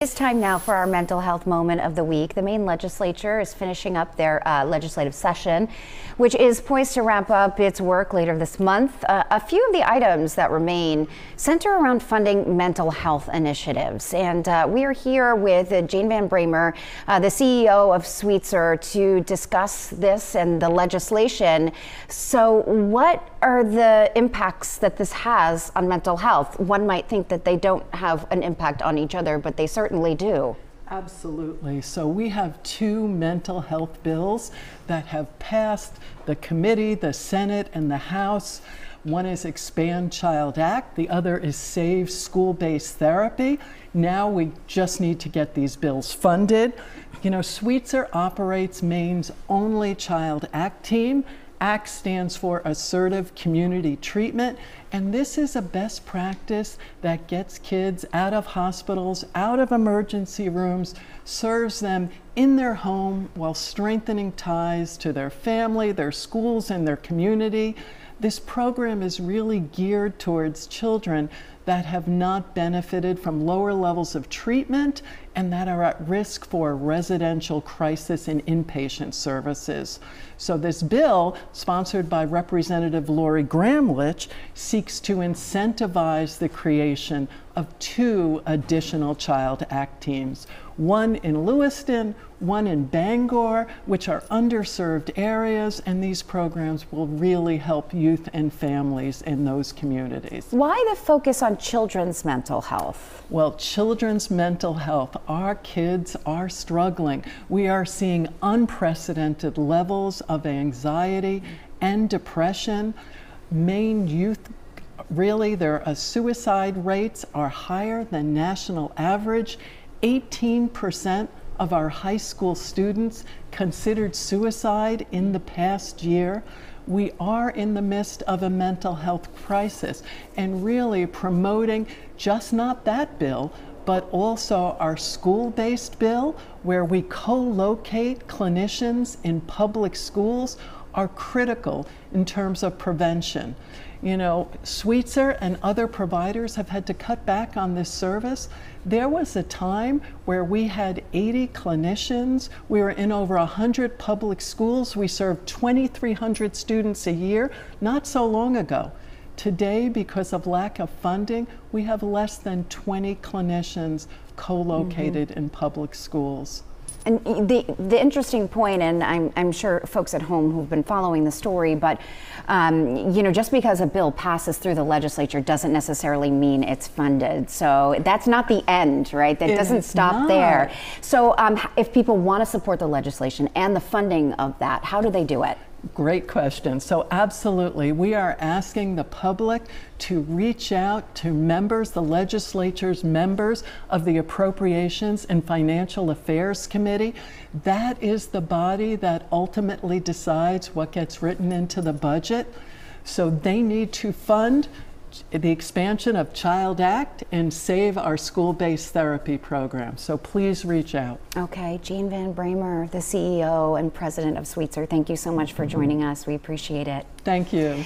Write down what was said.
It's time now for our mental health moment of the week. The Maine Legislature is finishing up their legislative session, which is poised to wrap up its work later this month. A few of the items that remain center around funding mental health initiatives. And we are here with Jayne Bramer, the CEO of Sweetser, to discuss this and the legislation. So what are the impacts that this has on mental health? One might think that they don't have an impact on each other, but they certainly do. Absolutely. So we have two mental health bills that have passed the committee, the Senate, and the House. One is Expand Child Act, the other is Save School-Based Therapy. Now we just need to get these bills funded. You know, Sweetser operates Maine's only Child Act team. ACT stands for Assertive Community Treatment, and this is a best practice that gets kids out of hospitals, out of emergency rooms, serves them in their home while strengthening ties to their family, their schools, and their community. This program is really geared towards children that have not benefited from lower levels of treatment and that are at risk for residential crisis and inpatient services. So this bill, sponsored by Representative Lori Gramlich, seeks to incentivize the creation of two additional Child Act teams, one in Lewiston, one in Bangor, which are underserved areas, and these programs will really help youth and families in those communities. Why the focus on children's mental health? Well, children's mental health, our kids are struggling. We are seeing unprecedented levels of anxiety and depression. Maine youth, really, their suicide rates are higher than national average. 18% of our high school students considered suicide in the past year. We are in the midst of a mental health crisis and really promoting just not that bill, but also our school-based bill where we co-locate clinicians in public schools are critical in terms of prevention. You know, Sweetser and other providers have had to cut back on this service. There was a time where we had 80 clinicians. We were in over 100 public schools. We served 2,300 students a year, not so long ago. Today, because of lack of funding, we have less than 20 clinicians co-located in public schools. And the interesting point, and I'm sure folks at home who've been following the story, but you know, just because a bill passes through the legislature doesn't necessarily mean it's funded. So that's not the end, right? That doesn't stop there. So if people want to support the legislation and the funding of that, how do they do it? Great question. So absolutely, we are asking the public to reach out to members, the legislature's members of the Appropriations and Financial Affairs Committee. That is the body that ultimately decides what gets written into the budget. So they need to fund the expansion of Child Act and save our school-based therapy program. So please reach out. Okay, Jayne Bramer, the CEO and president of Sweetser, thank you so much for joining us. We appreciate it. Thank you.